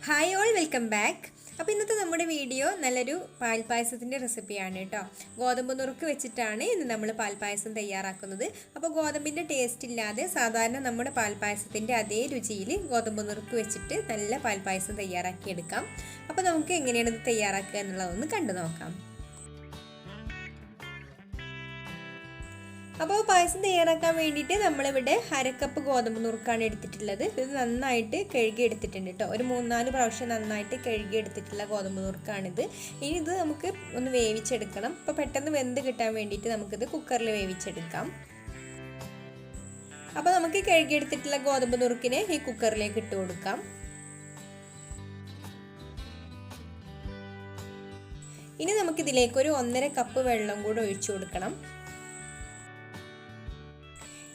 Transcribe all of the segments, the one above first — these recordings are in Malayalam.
Hi all welcome back. അപ്പോൾ ഇന്നത്തെ നമ്മുടെ വീഡിയോ നല്ലൊരു പാൽപ്പായസത്തിൻ്റെ റെസിപ്പിയാണ് കേട്ടോ. ഗോതമ്പ് നുറുക്ക് വെച്ചിട്ടാണ് ഇന്ന് നമ്മൾ പാൽപ്പായസം തയ്യാറാക്കുന്നത്. അപ്പോൾ ഗോതമ്പിൻ്റെ ടേസ്റ്റ് ഇല്ലാതെ സാധാരണ നമ്മുടെ പാൽപ്പായസത്തിൻ്റെ അതേ രുചിയിൽ ഗോതമ്പ് നുറുക്ക് വെച്ചിട്ട് നല്ല പാൽപ്പായസം തയ്യാറാക്കിയെടുക്കാം. അപ്പോൾ നമുക്ക് എങ്ങനെയാണ് ഇത് തയ്യാറാക്കുക എന്നുള്ളതൊന്ന് കണ്ടു നോക്കാം. അപ്പോൾ പായസം തയ്യാറാക്കാൻ വേണ്ടിയിട്ട് നമ്മളിവിടെ അരക്കപ്പ് ഗോതമ്പ് നുറുക്കാണ് എടുത്തിട്ടുള്ളത്. ഇത് നന്നായിട്ട് കഴുകി എടുത്തിട്ടുണ്ട് കേട്ടോ. ഒരു 3-4 പ്രാവശ്യം നന്നായിട്ട് കഴുകി എടുത്തിട്ടുള്ള ഗോതമ്പ് നുറുക്കാണിത്. ഇനി ഇത് നമുക്ക് ഒന്ന് വേവിച്ചെടുക്കണം. അപ്പോൾ പെട്ടെന്ന് വെന്ത് കിട്ടാൻ വേണ്ടിയിട്ട് നമുക്കിത് കുക്കറിൽ വേവിച്ചെടുക്കാം. അപ്പോൾ നമുക്ക് കഴുകിയെടുത്തിട്ടുള്ള ഗോതമ്പ് നുറുക്കിനെ ഈ കുക്കറിലേക്ക് ഇട്ട് കൊടുക്കാം. ഇനി നമുക്കിതിലേക്ക് ഒരു 1.5 കപ്പ് വെള്ളം കൂടെ ഒഴിച്ചു കൊടുക്കണം.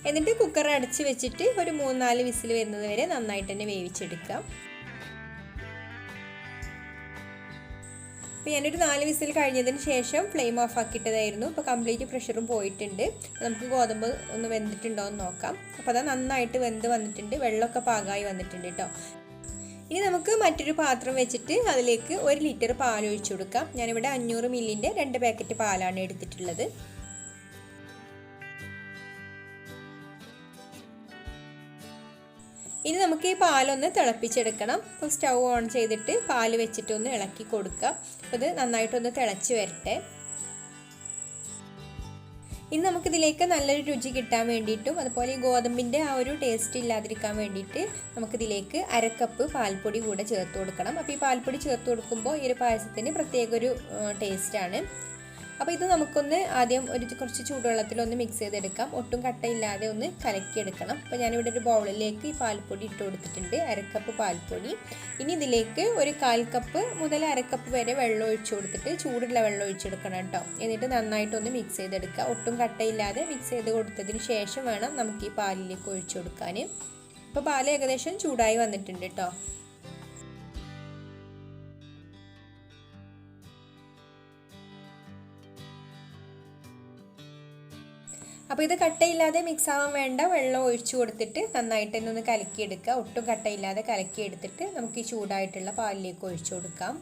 എന്നിട്ട് കുക്കർ അടച്ച് വെച്ചിട്ട് ഒരു 3-4 വിസിൽ വരുന്നത് വരെ നന്നായിട്ട് തന്നെ വേവിച്ചെടുക്കാം. അപ്പോൾ ഞാനൊരു 4 വിസിൽ കഴിഞ്ഞതിന് ശേഷം ഫ്ലെയിം ഓഫ് ആക്കിയിട്ടതായിരുന്നു. അപ്പോൾ കംപ്ലീറ്റ് പ്രഷറും പോയിട്ടുണ്ട്. നമുക്ക് ഗോതമ്പ് ഒന്ന് വെന്തിട്ടുണ്ടോ എന്ന് നോക്കാം. അപ്പോൾ അത് നന്നായിട്ട് വെന്ത് വന്നിട്ടുണ്ട്. വെള്ളമൊക്കെ പാകമായി വന്നിട്ടുണ്ട് കേട്ടോ. ഇനി നമുക്ക് മറ്റൊരു പാത്രം വെച്ചിട്ട് അതിലേക്ക് 1 ലിറ്റർ പാൽ ഒഴിച്ചു കൊടുക്കാം. ഞാനിവിടെ 500 മില്ലിൻ്റെ 2 പാക്കറ്റ് പാലാണ് എടുത്തിട്ടുള്ളത്. ഇനി നമുക്ക് ഈ പാലൊന്ന് തിളപ്പിച്ചെടുക്കണം. അപ്പോൾ സ്റ്റൗ ഓൺ ചെയ്തിട്ട് പാൽ വെച്ചിട്ട് ഒന്ന് ഇളക്കി കൊടുക്കുക. അപ്പോൾ ഇത് നന്നായിട്ടൊന്ന് തിളച്ച് വരട്ടെ. ഇനി നമുക്കിതിലേക്ക് നല്ലൊരു രുചി കിട്ടാൻ വേണ്ടിയിട്ടും അതുപോലെ ഈ ഗോതമ്പിൻ്റെ ആ ഒരു ടേസ്റ്റ് ഇല്ലാതിരിക്കാൻ വേണ്ടിയിട്ട് നമുക്കിതിലേക്ക് 1/2 കപ്പ് പാൽപ്പൊടി കൂടെ ചേർത്ത് കൊടുക്കണം. അപ്പോൾ ഈ പാൽപ്പൊടി ചേർത്ത് കൊടുക്കുമ്പോൾ ഈ ഒരു പായസത്തിന് പ്രത്യേക ഒരു ടേസ്റ്റാണ്. അപ്പോൾ ഇത് നമുക്കൊന്ന് ആദ്യം കുറച്ച് ചൂടുവെള്ളത്തിലൊന്ന് മിക്സ് ചെയ്തെടുക്കാം. ഒട്ടും കട്ടയില്ലാതെ ഒന്ന് കലക്കിയെടുക്കണം. അപ്പോൾ ഞാനിവിടെ ഒരു ബൗളിലേക്ക് ഈ പാൽപ്പൊടി ഇട്ട് കൊടുത്തിട്ടുണ്ട്, 1/2 കപ്പ് പാൽപ്പൊടി. ഇനി ഇതിലേക്ക് ഒരു 1/4 കപ്പ് മുതൽ 1/2 കപ്പ് വരെ വെള്ളം ഒഴിച്ചു കൊടുത്തിട്ട് ചൂടുള്ള വെള്ളം ഒഴിച്ചെടുക്കണം കേട്ടോ. എന്നിട്ട് നന്നായിട്ടൊന്ന് മിക്സ് ചെയ്തെടുക്കുക. ഒട്ടും കട്ടയില്ലാതെ മിക്സ് ചെയ്ത് കൊടുത്തതിന് ശേഷം വേണം നമുക്ക് ഈ പാലിലേക്ക് ഒഴിച്ചു കൊടുക്കാൻ. ഇപ്പോൾ പാൽ ഏകദേശം ചൂടായി വന്നിട്ടുണ്ട് കേട്ടോ. അപ്പോൾ ഇത് കട്ടയില്ലാതെ മിക്സ് ആവാൻ വേണ്ട വെള്ളം ഒഴിച്ചു കൊടുത്തിട്ട് നന്നായിട്ട് തന്നെ ഒന്ന് കലക്കിയെടുക്കുക. ഒട്ടും കട്ടയില്ലാതെ കലക്കിയെടുത്തിട്ട് നമുക്ക് ഈ ചൂടായിട്ടുള്ള പാലിലേക്ക് ഒഴിച്ചു കൊടുക്കാം.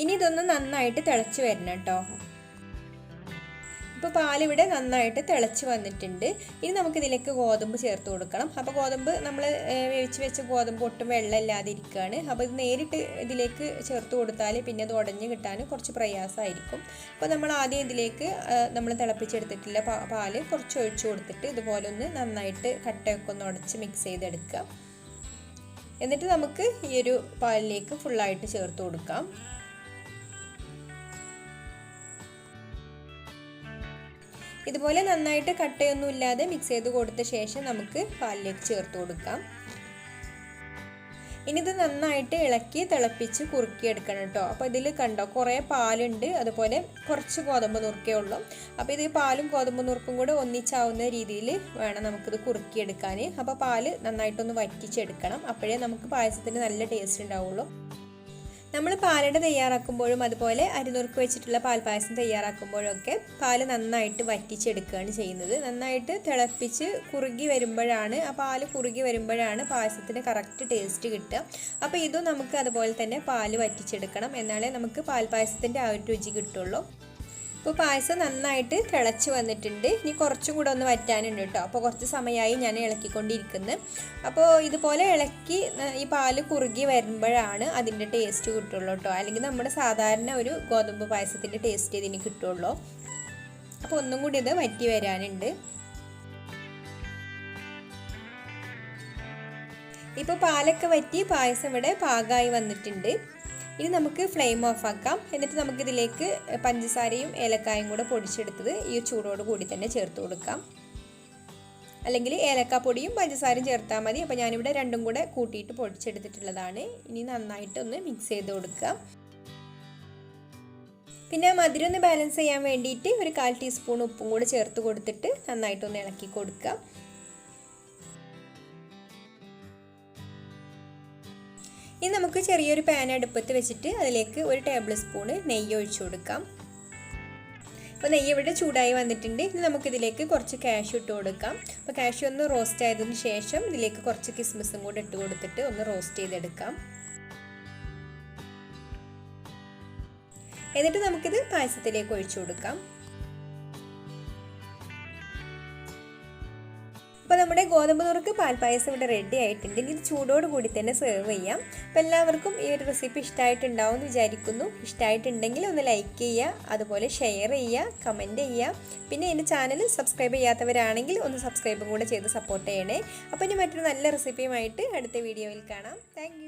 ഇനി ഇതൊന്ന് നന്നായിട്ട് തിളച്ച് വരണം കേട്ടോ. ഇപ്പോൾ പാലിവിടെ നന്നായിട്ട് തിളച്ച് വന്നിട്ടുണ്ട്. ഇനി നമുക്കിതിലേക്ക് ഗോതമ്പ് ചേർത്ത് കൊടുക്കണം. അപ്പോൾ ഗോതമ്പ് നമ്മൾ വേവിച്ച് വെച്ച ഗോതമ്പ് ഒട്ടും വെള്ളമില്ലാതെ ഇരിക്കുകയാണ്. അപ്പോൾ ഇത് നേരിട്ട് ഇതിലേക്ക് ചേർത്ത് കൊടുത്താൽ പിന്നെ അത് ഉടഞ്ഞ് കിട്ടാൻ കുറച്ച് പ്രയാസമായിരിക്കും. അപ്പോൾ നമ്മൾ ആദ്യം ഇതിലേക്ക് നമ്മൾ തിളപ്പിച്ചെടുത്തിട്ടുള്ള പാല് കുറച്ച് ഒഴിച്ചു കൊടുത്തിട്ട് ഇതുപോലെ ഒന്ന് നന്നായിട്ട് കട്ടയൊക്കെ ഒന്ന് ഉടച്ച് മിക്സ് ചെയ്തെടുക്കുക. എന്നിട്ട് നമുക്ക് ഈ ഒരു പാലിലേക്ക് ഫുള്ളായിട്ട് ചേർത്ത് കൊടുക്കാം. ഇതുപോലെ നന്നായിട്ട് കട്ടയൊന്നും ഇല്ലാതെ മിക്സ് ചെയ്ത് കൊടുത്ത ശേഷം നമുക്ക് പാലിലേക്ക് ചേർത്ത് കൊടുക്കാം. ഇനി ഇത് നന്നായിട്ട് ഇളക്കി തിളപ്പിച്ച് കുറുക്കിയെടുക്കണം കേട്ടോ. അപ്പോൾ ഇതിൽ കണ്ടോ കുറേ പാലുണ്ട്, അതുപോലെ കുറച്ച് ഗോതമ്പ് നുറുക്കേ ഉള്ളൂ. അപ്പോൾ ഇത് പാലും ഗോതമ്പ് നുറുക്കും കൂടെ ഒന്നിച്ചാവുന്ന രീതിയിൽ വേണം നമുക്കിത് കുറുക്കിയെടുക്കാൻ. അപ്പോൾ പാല് നന്നായിട്ടൊന്ന് വറ്റിച്ചെടുക്കണം. അപ്പോഴേ നമുക്ക് പായസത്തിന് നല്ല ടേസ്റ്റ് ഉണ്ടാവുള്ളൂ. നമ്മൾ പാലട തയ്യാറാക്കുമ്പോഴും അതുപോലെ അരിനുറുക്ക് വെച്ചിട്ടുള്ള പാൽപ്പായസം തയ്യാറാക്കുമ്പോഴൊക്കെ പാല് നന്നായിട്ട് വറ്റിച്ചെടുക്കുകയാണ് ചെയ്യുന്നത്. നന്നായിട്ട് തിളപ്പിച്ച് കുറുകി വരുമ്പോഴാണ് ആ പാല് കുറുകി വരുമ്പോഴാണ് പായസത്തിന് കറക്റ്റ് ടേസ്റ്റ് കിട്ടുക. അപ്പോൾ ഇതും നമുക്ക് അതുപോലെ തന്നെ പാല് വറ്റിച്ചെടുക്കണം. എന്നാലേ നമുക്ക് പാൽപ്പായസത്തിൻ്റെ ആ ഒരു രുചി കിട്ടുള്ളൂ. ഇപ്പോൾ പായസം നന്നായിട്ട് തിളച്ച് വന്നിട്ടുണ്ട്. ഇനി കുറച്ചും കൂടെ ഒന്ന് വറ്റാനുണ്ട് കേട്ടോ. അപ്പോൾ കുറച്ച് സമയമായി ഞാൻ ഇളക്കിക്കൊണ്ടിരിക്കുന്നത്. അപ്പോൾ ഇതുപോലെ ഇളക്കി ഈ പാല് കുറുകി വരുമ്പോഴാണ് അതിൻ്റെ ടേസ്റ്റ് കിട്ടുള്ളൂ കേട്ടോ. അല്ലെങ്കിൽ നമ്മുടെ സാധാരണ ഒരു ഗോതമ്പ് പായസത്തിൻ്റെ ടേസ്റ്റ് ഇതിന് കിട്ടുള്ളൂ. അപ്പോൾ ഒന്നും കൂടി ഇത് വറ്റി വരാനുണ്ട്. ഇപ്പോൾ പാലൊക്കെ വറ്റി പായസം ഇവിടെ പാകമായി വന്നിട്ടുണ്ട്. ഇനി നമുക്ക് ഫ്ലെയിം ഓഫ് ആക്കാം. എന്നിട്ട് നമുക്കിതിലേക്ക് പഞ്ചസാരയും ഏലക്കായും കൂടെ പൊടിച്ചെടുത്തത് ഈ ചൂടോട് കൂടി തന്നെ ചേർത്ത് കൊടുക്കാം. അല്ലെങ്കിൽ ഏലക്കാപ്പൊടിയും പഞ്ചസാരയും ചേർത്താൽ മതി. അപ്പോൾ ഞാനിവിടെ രണ്ടും കൂടെ കൂട്ടിയിട്ട് പൊടിച്ചെടുത്തിട്ടുള്ളതാണ്. ഇനി നന്നായിട്ടൊന്ന് മിക്സ് ചെയ്ത് കൊടുക്കുക. പിന്നെ മധുരം ഒന്ന് ബാലൻസ് ചെയ്യാൻ വേണ്ടിയിട്ട് ഒരു 1/4 ടീസ്പൂൺ ഉപ്പും കൂടെ ചേർത്ത് കൊടുത്തിട്ട് നന്നായിട്ടൊന്ന് ഇളക്കി കൊടുക്കുക. ഇനി നമുക്ക് ചെറിയൊരു പാൻ അടുപ്പത്ത് വെച്ചിട്ട് അതിലേക്ക് 1 ടേബിൾ സ്പൂൺ നെയ്യ് ഒഴിച്ചു കൊടുക്കാം. അപ്പോൾ നെയ്യ് ഇവിടെ ചൂടായി വന്നിട്ടുണ്ട്. ഇനി നമുക്കിതിലേക്ക് കുറച്ച് കാഷ്യൂ ഇട്ട് കൊടുക്കാം. അപ്പോൾ കാഷ്യൂ ഒന്ന് റോസ്റ്റ് ആയതിനു ശേഷം ഇതിലേക്ക് കുറച്ച് കിസ്മിസും കൂടെ ഇട്ട് കൊടുത്തിട്ട് ഒന്ന് റോസ്റ്റ് ചെയ്തെടുക്കാം. എന്നിട്ട് നമുക്കിത് പായസത്തിലേക്ക് ഒഴിച്ചു കൊടുക്കാം. അപ്പോൾ നമ്മുടെ ഗോതമ്പ് നുറുക്ക് പാൽപ്പായസം ഇവിടെ റെഡി ആയിട്ടുണ്ട്. ഇനി ഇത് ചൂടോട് കൂടി തന്നെ സെർവ് ചെയ്യാം. അപ്പോൾ എല്ലാവർക്കും ഈ ഒരു റെസിപ്പി ഇഷ്ടമായിട്ടുണ്ടാവും എന്ന് വിചാരിക്കുന്നു. ഇഷ്ടമായിട്ടുണ്ടെങ്കിൽ ഒന്ന് ലൈക്ക് ചെയ്യുക, അതുപോലെ ഷെയർ ചെയ്യുക, കമൻറ്റ് ചെയ്യുക. പിന്നെ എൻ്റെ ചാനൽ സബ്സ്ക്രൈബ് ചെയ്യാത്തവരാണെങ്കിൽ ഒന്ന് സബ്സ്ക്രൈബും കൂടെ ചെയ്ത് സപ്പോർട്ട് ചെയ്യണേ. അപ്പോൾ ഇനി മറ്റൊരു നല്ല റെസിപ്പിയുമായിട്ട് അടുത്ത വീഡിയോയിൽ കാണാം. താങ്ക്